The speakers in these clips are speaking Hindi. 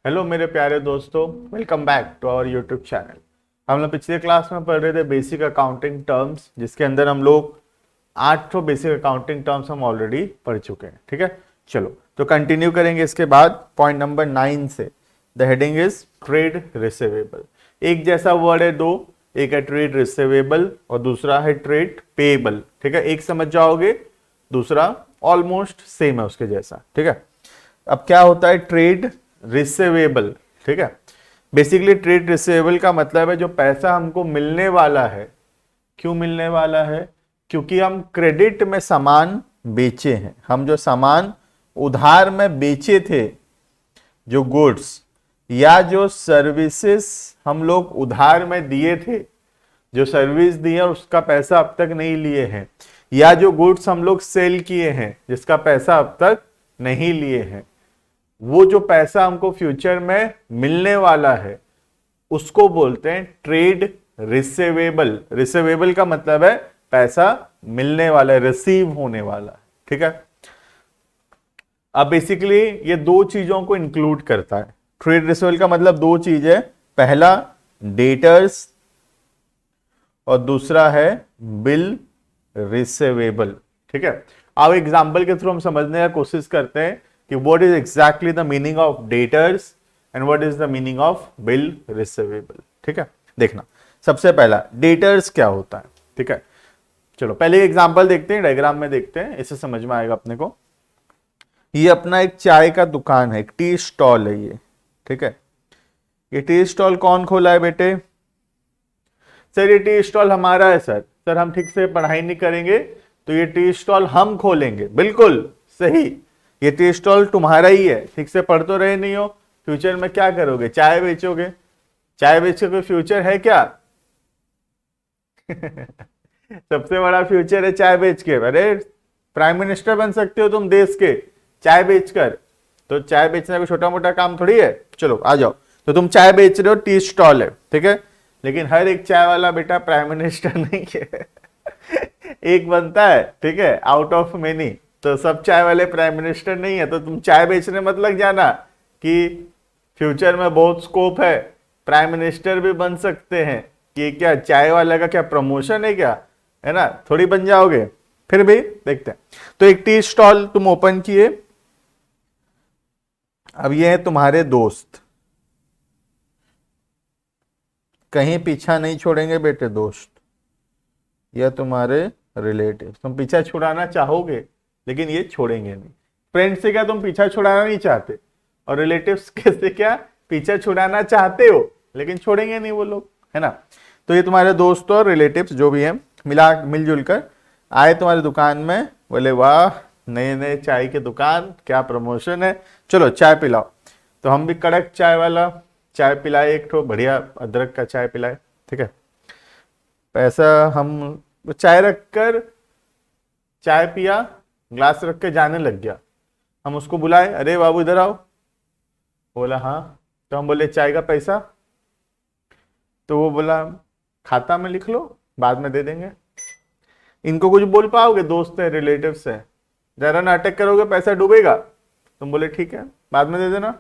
हेलो मेरे प्यारे दोस्तों, welcome back to our YouTube channel. हम लोग पिछले क्लास में पढ़ रहे थे बेसिक अकाउंटिंग टर्म्स, जिसके अंदर हम लोग 8 बेसिक अकाउंटिंग टर्म्स हम ऑलरेडी पढ़ चुके हैं। ठीक है, चलो तो कंटिन्यू करेंगे इसके बाद पॉइंट नंबर 9 से। The heading is trade receivable. एक जैसा वर्ड है दो, एक है ट्रेड रिसीवेबल और दूसरा है ट्रेड पेएबल। ठीक है, एक समझ जाओगे, दूसरा ऑलमोस्ट सेम है उसके जैसा। ठीक है, अब क्या होता है ट्रेड रिसीवेबल। ठीक है, बेसिकली ट्रेड रिसीवेबल का मतलब है जो पैसा हमको मिलने वाला है। क्यों मिलने वाला है? क्योंकि हम क्रेडिट में सामान बेचे हैं। हम जो सामान उधार में बेचे थे, जो गुड्स या जो सर्विसेज हम लोग उधार में दिए थे, जो सर्विस दी है उसका पैसा अब तक नहीं लिए हैं, या जो गुड्स हम लोग सेल किए हैं जिसका पैसा अब तक नहीं लिए हैं, वो जो पैसा हमको फ्यूचर में मिलने वाला है उसको बोलते हैं ट्रेड रिसीवेबल। रिसीवेबल का मतलब है पैसा मिलने वाला है, रिसीव होने वाला है। ठीक है, अब बेसिकली ये दो चीजों को इंक्लूड करता है। ट्रेड रिसीवेबल का मतलब दो चीज है, पहला डेटर्स और दूसरा है बिल रिसीवेबल। ठीक है, अब एग्जांपल के थ्रू हम समझने का कोशिश करते हैं कि what is exactly the meaning of debtors and what is the meaning of bill receivable। ठीक है, देखना सबसे पहला डेटर्स क्या होता है। ठीक है, चलो पहले एग्जांपल देखते हैं, डायग्राम में देखते हैं, इससे समझ में आएगा अपने को। ये अपना एक चाय का दुकान है, एक टी स्टॉल है ये। ठीक है, ये टी स्टॉल कौन खोला है बेटे? सर ये टी स्टॉल हमारा है सर। सर हम ठीक से पढ़ाई नहीं करेंगे तो ये टी स्टॉल हम खोलेंगे। बिल्कुल सही, ये टी स्टॉल तुम्हारा ही है। ठीक से पढ़ तो रहे नहीं हो, फ्यूचर में क्या करोगे? चाय बेचोगे। चाय बेच के कोई फ्यूचर है क्या? सबसे बड़ा फ्यूचर है चाय बेच के। अरे प्राइम मिनिस्टर बन सकते हो तुम देश के चाय बेचकर। तो चाय बेचना कोई छोटा मोटा काम थोड़ी है। चलो आ जाओ, तो तुम चाय बेच रहे हो, टी स्टॉल है। ठीक है, लेकिन हर एक चाय वाला बेटा प्राइम मिनिस्टर नहीं है। एक बनता है, ठीक है, आउट ऑफ मेनी। तो सब चाय वाले प्राइम मिनिस्टर नहीं है। तो तुम चाय बेचने मत लग जाना कि फ्यूचर में बहुत स्कोप है, प्राइम मिनिस्टर भी बन सकते हैं। कि क्या चाय वाला का क्या प्रमोशन है क्या? है ना, थोड़ी बन जाओगे। फिर भी देखते हैं। तो एक टी स्टॉल तुम ओपन किए। अब ये है तुम्हारे दोस्त, कहीं पीछा नहीं छोड़ेंगे बेटे दोस्त, या तुम्हारे रिलेटिव। तुम पीछा छुड़ाना चाहोगे लेकिन ये छोड़ेंगे नहीं। फ्रेंड से क्या तुम पीछा छुड़ाना नहीं चाहते, और रिलेटिव्स कैसे क्या पीछा छुड़ाना चाहते हो लेकिन छोड़ेंगे नहीं वो लोग, है ना। तो ये तुम्हारे दोस्त और रिलेटिव्स जो भी हैं मिलजुल कर आए तुम्हारी दुकान में, बोले वाह नए नए चाय की दुकान, क्या प्रमोशन है, चलो चाय पिलाओ। तो हम भी कड़क चाय वाला चाय पिलाए, एक ठो बढ़िया अदरक का चाय पिलाए। ठीक है, पैसा हम चाय रखकर चाय पिया, ग्लास रख के जाने लग गया। हम उसको बुलाए, अरे बाबू इधर आओ। बोला हाँ। तो हम बोले चाय का पैसा? तो वो बोला खाता में लिख लो, बाद में दे देंगे। इनको कुछ बोल पाओगे? दोस्त है, रिलेटिव है, जरा नाटक करोगे पैसा डूबेगा। तुम बोले ठीक है बाद में दे देना।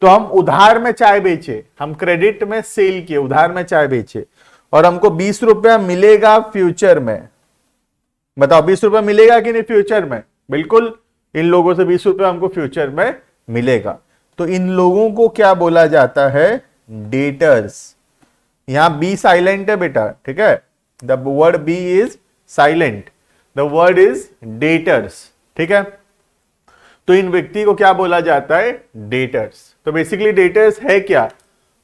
तो हम उधार में चाय बेचे, हम क्रेडिट में सेल किए, उधार में चाय बेचे, और हमको 20 रुपया मिलेगा फ्यूचर में। बताओ 20 रुपया मिलेगा कि नहीं फ्यूचर में? बिल्कुल, इन लोगों से 20 रुपया हमको फ्यूचर में मिलेगा। तो इन लोगों को क्या बोला जाता है? डेटर्स। यहां बी साइलेंट है बेटा। ठीक है, the word B is silent, the word is debtors. ठीक है, तो इन व्यक्ति को क्या बोला जाता है? डेटर्स। तो बेसिकली डेटर्स है क्या?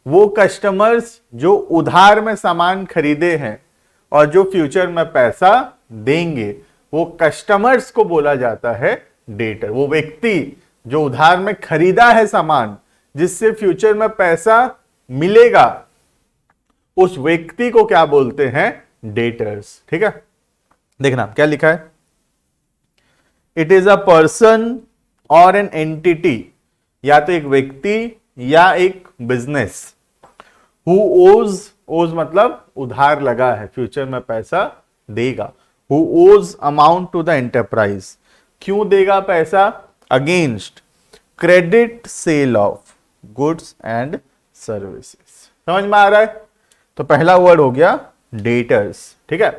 वो कस्टमर्स जो उधार में सामान खरीदे हैं और जो फ्यूचर में पैसा देंगे, वो कस्टमर्स को बोला जाता है डेटर। वो व्यक्ति जो उधार में खरीदा है सामान जिससे फ्यूचर में पैसा मिलेगा, उस व्यक्ति को क्या बोलते हैं? डेटर्स। ठीक है, देखना क्या लिखा है। इट इज अ पर्सन और एन एंटिटी, या तो एक व्यक्ति या एक बिजनेस, हु ओज मतलब उधार लगा है, फ्यूचर में पैसा देगा। हु ओज अमाउंट टू द एंटरप्राइज, क्यों देगा पैसा? Against credit sale of, goods and services. समझ में आ रहा है? तो पहला वर्ड हो गया डेटर्स, ठीक है।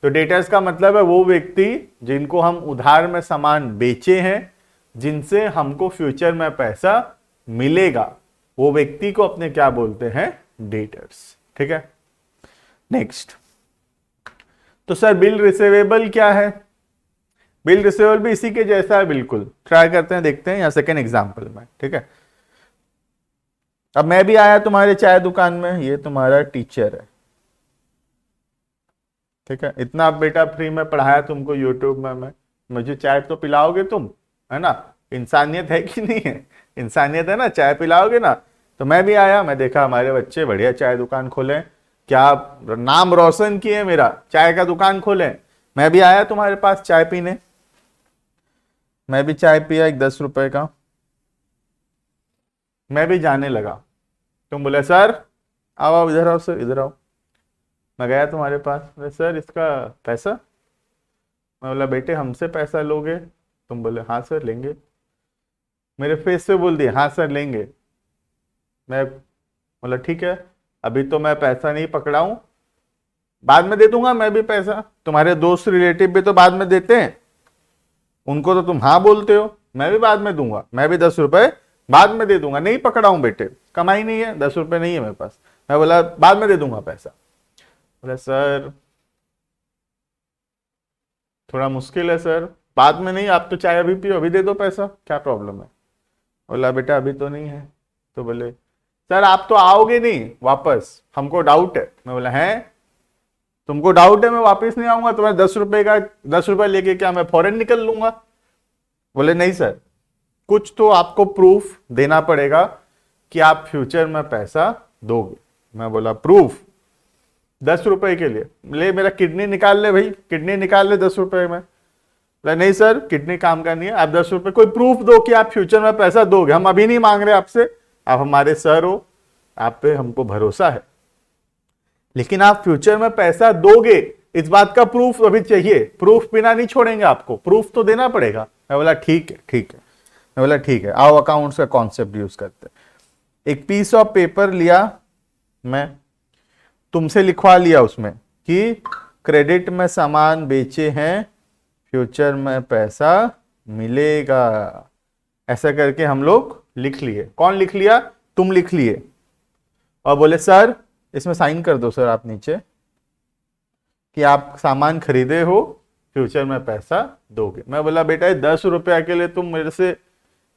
तो डेटर्स का मतलब है वो व्यक्ति जिनको हम उधार में सामान बेचे हैं, जिनसे हमको फ्यूचर में पैसा मिलेगा, वो व्यक्ति को अपने क्या बोलते हैं? डेटर्स, ठीक है। नेक्स्ट, तो सर बिल रिसीवेबल क्या है? बिल रिसीवेबल भी इसी के जैसा है, बिल्कुल। ट्राई करते हैं, देखते हैं यहाँ सेकेंड एग्जाम्पल में, ठीक है। अब मैं भी आया तुम्हारे चाय दुकान में, ये तुम्हारा टीचर है, ठीक है। इतना बेटा फ्री में पढ़ाया तुमको यूट्यूब में, मैं मुझे चाय तो पिलाओगे तुम, है ना? इंसानियत है कि नहीं है? इंसानियत है ना, चाय पिलाओगे ना। तो मैं भी आया, मैं देखा हमारे बच्चे बढ़िया चाय दुकान खोले, क्या नाम रोशन किए मेरा, चाय का दुकान खोले। मैं भी आया तुम्हारे पास चाय पीने, मैं भी चाय पिया एक 10 रुपए का, मैं भी जाने लगा। तुम बोले सर आओ आओ इधर आओ सर इधर आओ। मैं गया तुम्हारे पास, बोले सर इसका पैसा। मैं बोला बेटे हमसे पैसा लोगे? तुम बोले हाँ सर लेंगे। मेरे फेस से बोल दिए हाँ सर लेंगे। मैं बोला ठीक है, अभी तो मैं पैसा नहीं पकड़ाऊं, बाद में दे दूंगा मैं भी पैसा। तुम्हारे दोस्त रिलेटिव भी तो बाद में देते हैं, उनको तो तुम हाँ बोलते हो, मैं भी बाद में दूंगा, मैं भी 10 रुपए बाद में दे दूंगा, नहीं पकड़ाऊं बेटे, कमाई नहीं है, 10 रुपए नहीं है मेरे पास। मैं बोला बाद में दे दूंगा पैसा। बोला सर थोड़ा मुश्किल है सर, बाद में नहीं, आप तो चाय अभी पियो, अभी दे दो पैसा, क्या प्रॉब्लम है? बोला बेटा अभी तो नहीं है। तो बोले सर आप तो आओगे नहीं वापस, हमको डाउट है। मैं बोला है तुमको डाउट है मैं वापस नहीं आऊंगा, तुम्हारे 10 रुपए का 10 रुपए लेके क्या मैं फॉरेन निकल लूंगा? बोले नहीं सर, कुछ तो आपको प्रूफ देना पड़ेगा कि आप फ्यूचर में पैसा दोगे। मैं बोला प्रूफ? 10 रुपए के लिए? ले मेरा किडनी निकाल ले भाई, किडनी निकाल ले 10 रुपए में। बोला नहीं सर किडनी काम का नहीं है, आप 10 रुपए कोई प्रूफ दो कि आप फ्यूचर में पैसा दोगे, हम अभी नहीं मांग रहे आपसे, आप हमारे सर हो, आप पे हमको भरोसा है, लेकिन आप फ्यूचर में पैसा दोगे इस बात का प्रूफ अभी चाहिए, प्रूफ बिना नहीं छोड़ेंगे आपको, प्रूफ तो देना पड़ेगा। मैं बोला ठीक है ठीक है। मैं बोला ठीक है, आओ अकाउंट्स का कॉन्सेप्ट यूज करते हैं। एक पीस ऑफ पेपर लिया, मैं तुमसे लिखवा लिया उसमें कि क्रेडिट में सामान बेचे हैं, फ्यूचर में पैसा मिलेगा, ऐसा करके हम लोग लिख लिए। कौन लिख लिया? तुम लिख लिए। और बोले सर इसमें साइन कर दो सर आप नीचे कि आप सामान खरीदे हो, फ्यूचर में पैसा दोगे। मैं बोला बेटा 10 रुपया के लिए तुम मेरे से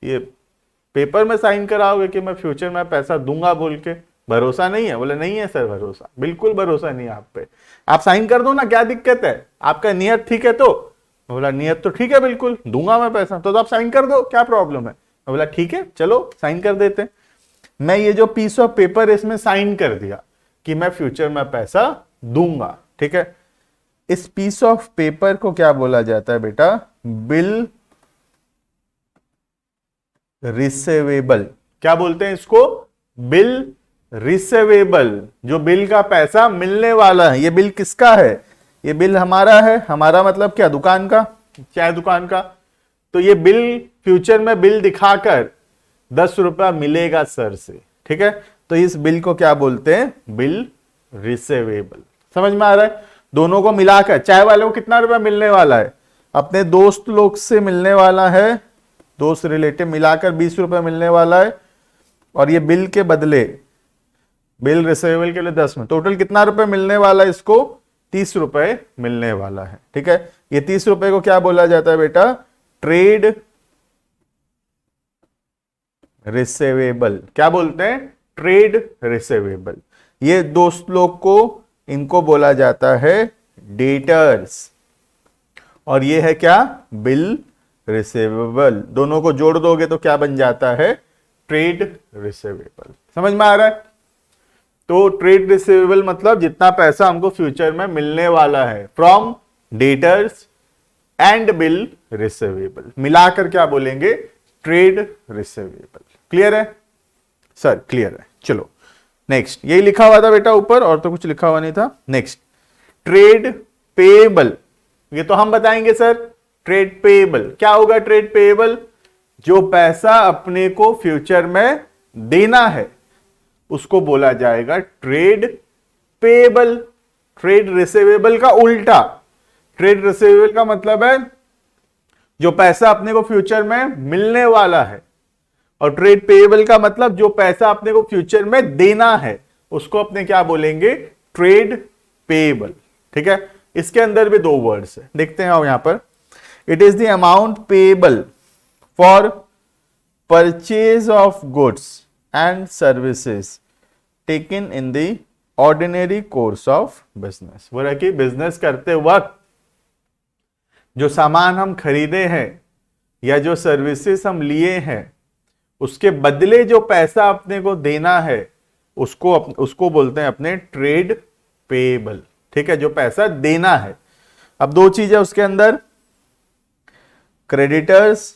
ये पेपर में साइन कराओगे कि मैं फ्यूचर में पैसा दूंगा बोल के? भरोसा नहीं है? बोले नहीं है सर भरोसा, बिल्कुल भरोसा नहीं है आप पे, आप साइन कर दो ना, क्या दिक्कत है, आपका नियत ठीक है? तो बोला नियत तो ठीक है, बिल्कुल दूंगा मैं पैसा, तो आप साइन कर दो, क्या प्रॉब्लम है? मैं बोला ठीक है चलो साइन कर देते। मैं ये जो पीस ऑफ पेपर इसमें साइन कर दिया कि मैं फ्यूचर में पैसा दूंगा, ठीक है। इस पीस ऑफ पेपर को क्या बोला जाता है बेटा? Bill receivable. क्या बोलते हैं इसको? Bill receivable. जो बिल का पैसा मिलने वाला है। ये बिल किसका है? ये बिल हमारा है। हमारा मतलब क्या? दुकान का, चाय दुकान का। तो ये बिल फ्यूचर में बिल दिखाकर 10 रुपया मिलेगा सर से, ठीक है। तो इस बिल को क्या बोलते हैं? Bill receivable. समझ में आ रहा है? दोनों को मिलाकर चाय वाले को कितना रुपया मिलने वाला है? अपने दोस्त लोग से मिलने वाला है, दोस्त रिलेटिव मिलाकर 20 रुपये मिलने वाला है, और ये बिल के बदले बिल रिसीवेबल के लिए 10 में टोटल कितना रुपए मिलने वाला है? इसको 30 रुपए मिलने वाला है, ठीक है। ये 30 रुपए को क्या बोला जाता है बेटा? Trade receivable. क्या बोलते हैं? Trade receivable. ये दोस्त लोग को इनको बोला जाता है डेटर्स, और ये है क्या? Bill receivable. दोनों को जोड़ दोगे तो क्या बन जाता है? Trade receivable. समझ में आ रहा है? तो ट्रेड रिसीवेबल मतलब जितना पैसा हमको फ्यूचर में मिलने वाला है from debtors and bill receivable, मिलाकर क्या बोलेंगे? Trade receivable. क्लियर है सर? क्लियर है। चलो नेक्स्ट, यही लिखा हुआ था बेटा ऊपर, और तो कुछ लिखा हुआ नहीं था। Next, trade payable. ये तो हम बताएंगे सर। ट्रेड पेएबल क्या होगा? ट्रेड पेएबल जो पैसा अपने को फ्यूचर में देना है उसको बोला जाएगा ट्रेड पेएबल। ट्रेड रिसीवेबल का उल्टा, ट्रेड रिसीवेबल का मतलब है जो पैसा अपने को फ्यूचर में मिलने वाला है, और ट्रेड पेएबल का मतलब जो पैसा अपने को फ्यूचर में देना है उसको अपने क्या बोलेंगे, ट्रेड पेएबल। ठीक है, इसके अंदर भी दो वर्ड्स है, देखते हैं यहां पर। It is the amount payable for purchase of goods and services taken in the ordinary course of business. बोला कि बिजनेस करते वक्त जो सामान हम खरीदे हैं या जो सर्विसेज हम लिए हैं उसके बदले जो पैसा अपने को देना है उसको बोलते हैं अपने ट्रेड पेएबल। ठीक है, जो पैसा देना है। अब दो चीज है उसके अंदर, क्रेडिटर्स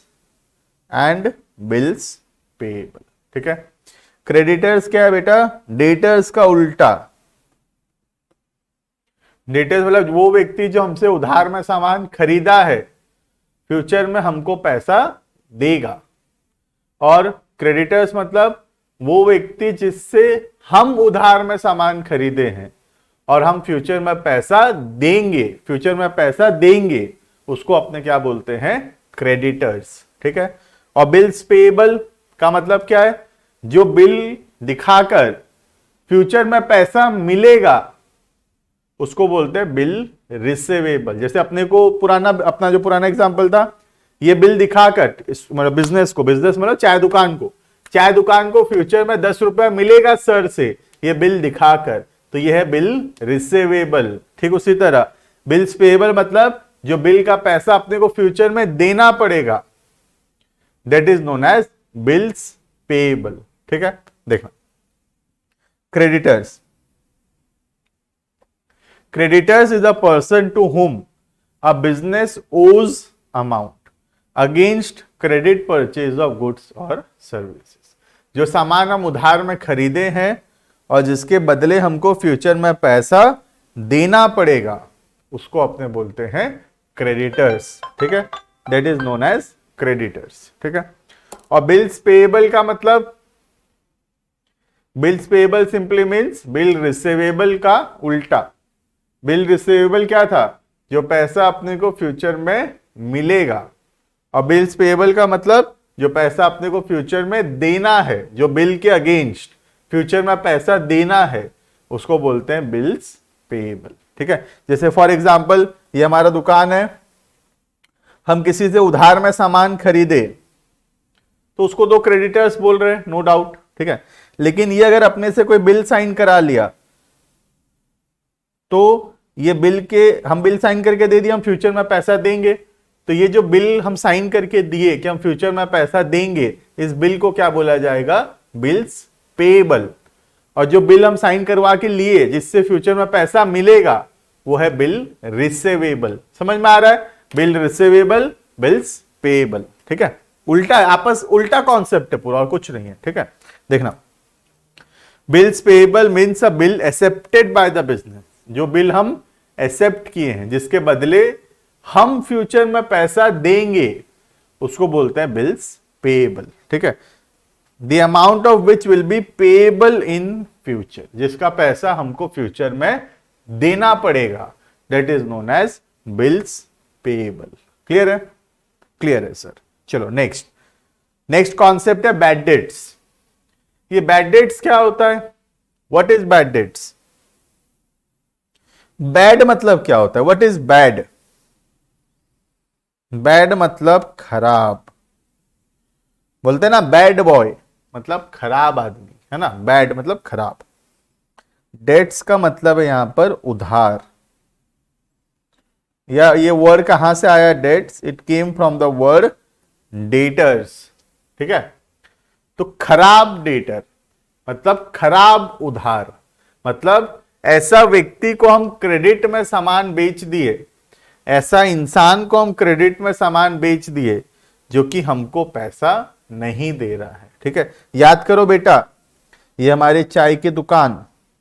एंड बिल्स पेएबल। ठीक है, क्रेडिटर्स क्या है बेटा, डेटर्स का उल्टा। डेटर्स मतलब वो व्यक्ति जो हमसे उधार में सामान खरीदा है फ्यूचर में हमको पैसा देगा, और क्रेडिटर्स मतलब वो व्यक्ति जिससे हम उधार में सामान खरीदे हैं और हम फ्यूचर में पैसा देंगे, फ्यूचर में पैसा देंगे, उसको अपने क्या बोलते हैं, क्रेडिटर्स। ठीक है, और बिल्स पेएबल का मतलब क्या है, जो बिल दिखाकर फ्यूचर में पैसा मिलेगा उसको बोलते हैं बिल रिसीवेबल। जैसे अपने को अपना जो पुराना एग्जांपल था, ये बिल दिखाकर मतलब बिजनेस मतलब चाय दुकान को फ्यूचर में 10 रुपए मिलेगा सर से, ये बिल दिखाकर, तो ये है बिल रिसीवेबल। ठीक उसी तरह बिल्स पेएबल मतलब जो बिल का पैसा अपने को फ्यूचर में देना पड़ेगा, that is known as bills payable. ठीक है, देखना Creditors is a person to whom a business owes amount against credit purchase of goods or services। जो सामान हम उधार में खरीदे हैं और जिसके बदले हमको फ्यूचर में पैसा देना पड़ेगा उसको अपने बोलते हैं क्रेडिटर्स। ठीक है, that is known as creditors. ठीक है, और बिल्स पेएबल का मतलब, bills payable simply means bill receivable का उल्टा। बिल रिसीवेबल क्या था, जो पैसा अपने को फ्यूचर में मिलेगा, और बिल्स पेएबल का मतलब जो पैसा अपने को फ्यूचर में देना है, जो बिल के अगेंस्ट फ्यूचर में पैसा देना है उसको बोलते हैं बिल्स पेएबल। ठीक है, जैसे फॉर एग्जांपल ये हमारा दुकान है, हम किसी से उधार में सामान खरीदे तो उसको दो क्रेडिटर्स बोल रहे हैं, नो डाउट। ठीक है, लेकिन ये अगर अपने से कोई बिल साइन करा लिया तो ये हम बिल साइन करके दे दिए, हम फ्यूचर में पैसा देंगे, तो ये जो बिल हम साइन करके दिए कि हम फ्यूचर में पैसा देंगे, इस बिल को क्या बोला जाएगा, बिल्स पेएबल। और जो बिल हम साइन करवा के लिए जिससे फ्यूचर में पैसा मिलेगा वो है बिल रिसीवेबल। समझ में आ रहा है, बिल रिसीवेबल, बिल्स पेएबल। ठीक है, उल्टा कॉन्सेप्ट है पूरा, और कुछ नहीं है। ठीक है, देखना, bills payable means a bill accepted by the business. जो बिल हम एक्सेप्ट किए हैं जिसके बदले हम फ्यूचर में पैसा देंगे उसको बोलते हैं बिल्स पेएबल। ठीक है, the amount of which will be payable in future, जिसका पैसा हमको फ्यूचर में देना पड़ेगा, that is known as bills payable. Clear है? क्लियर है सर। चलो नेक्स्ट कॉन्सेप्ट है बैड डेट्स। ये बैड डेट्स क्या होता है, what is bad debts? Bad मतलब क्या होता है, व्हाट इज बैड? बैड मतलब खराब, बोलते हैं ना बैड बॉय मतलब खराब आदमी, है ना, बैड मतलब खराब। डेट्स का मतलब है यहां पर उधार, या ये वर्ड कहां से आया debts? It came from the word debtors. ठीक है, तो खराब डेटर मतलब खराब उधार, मतलब ऐसा व्यक्ति को हम क्रेडिट में सामान बेच दिए, ऐसा इंसान को हम क्रेडिट में सामान बेच दिए जो कि हमको पैसा नहीं दे रहा है। ठीक है, याद करो बेटा, ये हमारी चाय की दुकान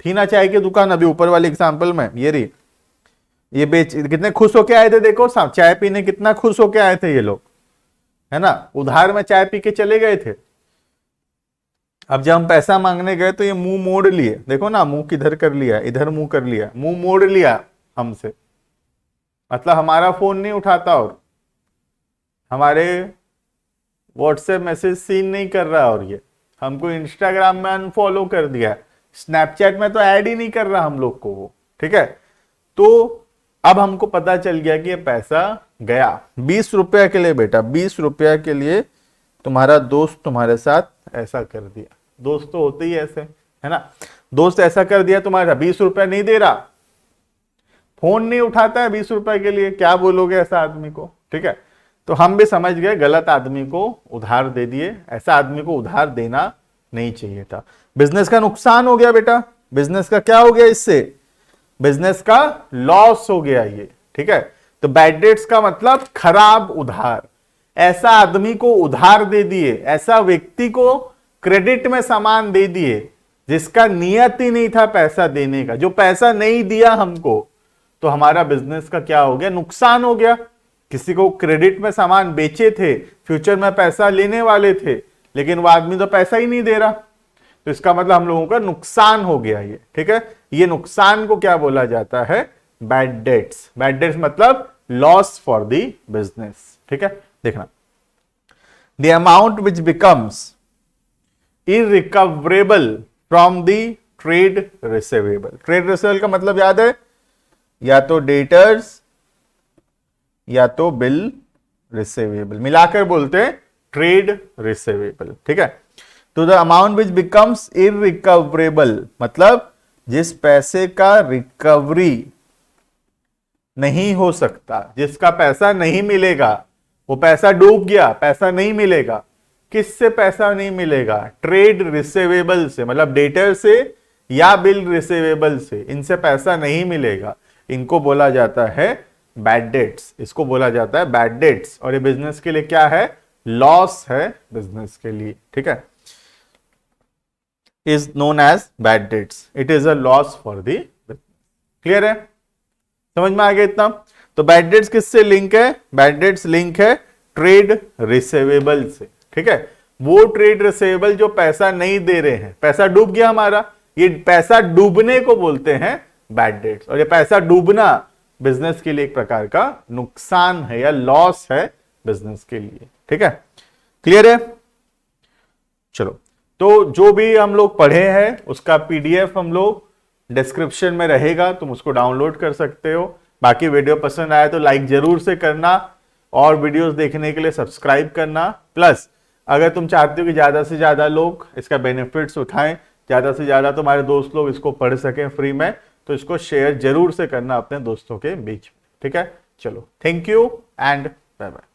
थी ना, चाय की दुकान अभी ऊपर वाले एग्जांपल में ये रही, ये कितने खुश होके आए थे, देखो चाय पीने कितना खुश होके आए थे ये लोग, है ना, उधार में चाय पी के चले गए थे। अब जब हम पैसा मांगने गए तो ये मुंह मोड़ लिए, देखो ना मुंह किधर कर लिया, इधर मुंह कर लिया, मुंह मोड़ लिया हमसे, मतलब हमारा फोन नहीं उठाता और हमारे व्हाट्सएप मैसेज सीन नहीं कर रहा, और ये हमको इंस्टाग्राम में अनफॉलो कर दिया, स्नैपचैट में तो ऐड ही नहीं कर रहा हम लोग को वो, ठीक है। तो अब हमको पता चल गया कि ये पैसा गया 20 रुपया के लिए। बेटा 20 रुपया के लिए तुम्हारा दोस्त तुम्हारे साथ ऐसा कर दिया, दोस्त तो होते ही ऐसे है ना, दोस्त ऐसा कर दिया तुम्हारा, 20 रुपया नहीं दे रहा, फोन नहीं उठाता है 20 रुपए के लिए, क्या बोलोगे ऐसा आदमी को, ठीक है। तो हम भी समझ गए गलत आदमी को उधार दे दिए, ऐसा आदमी को उधार देना नहीं चाहिए था। बिजनेस का नुकसान हो गया बेटा, बिजनेस का क्या हो गया, इससे बिजनेस का लॉस हो गया ये, ठीक है। तो बैड डेट्स का मतलब खराब उधार, ऐसा आदमी को उधार दे दिए, ऐसा व्यक्ति को क्रेडिट में सामान दे दिए जिसका नियत ही नहीं था पैसा देने का, जो पैसा नहीं दिया हमको, तो हमारा बिजनेस का क्या हो गया, नुकसान हो गया। किसी को क्रेडिट में सामान बेचे थे, फ्यूचर में पैसा लेने वाले थे, लेकिन वो आदमी तो पैसा ही नहीं दे रहा, तो इसका मतलब हम लोगों का नुकसान हो गया ये, ठीक है। ये नुकसान को क्या बोला जाता है, बैड डेट्स। बैड डेट्स मतलब लॉस फॉर द बिजनेस, ठीक है। देखना, the amount which becomes irrecoverable from the trade receivable. Trade receivable का मतलब याद है, या तो डेटर्स या तो बिल रिसीवेबल, मिलाकर बोलते हैं ट्रेड रिसीवेबल, ठीक है। तो the amount which becomes irrecoverable मतलब जिस पैसे का रिकवरी नहीं हो सकता, जिसका पैसा नहीं मिलेगा, वो पैसा डूब गया, पैसा नहीं मिलेगा। किससे पैसा नहीं मिलेगा, ट्रेड रिसीवेबल से, मतलब डेटर से या बिल रिसीवेबल से, इनसे पैसा नहीं मिलेगा, इनको बोला जाता है बैड डेट्स, इसको बोला जाता है बैड डेट्स। और ये बिजनेस के लिए क्या है, लॉस है बिजनेस के लिए, ठीक है, is known as bad debts, it is a loss for the business. Clear है, समझ में आ गया इतना। तो बैड डेट्स किससे लिंक है, बैड डेट्स लिंक है ट्रेड रिसीवेबल से, ठीक है। वो ट्रेड रिसीवेबल जो पैसा नहीं दे रहे हैं, पैसा डूब गया हमारा, ये पैसा डूबने को बोलते हैं बैड डेट्स। और ये पैसा डूबना बिजनेस के लिए एक प्रकार का नुकसान है या लॉस है बिजनेस के लिए, ठीक है। क्लियर है, चलो। तो जो भी हम लोग पढ़े हैं उसका पीडीएफ हम लोग डिस्क्रिप्शन में रहेगा, तुम उसको डाउनलोड कर सकते हो। बाकी वीडियो पसंद आया तो लाइक जरूर से करना, और वीडियोस देखने के लिए सब्सक्राइब करना। प्लस अगर तुम चाहते हो कि ज्यादा से ज्यादा लोग इसका बेनिफिट्स उठाएं, ज्यादा से ज्यादा तुम्हारे दोस्त लोग इसको पढ़ सकें फ्री में, तो इसको शेयर जरूर से करना अपने दोस्तों के बीच में, ठीक है। चलो, thank you and bye bye.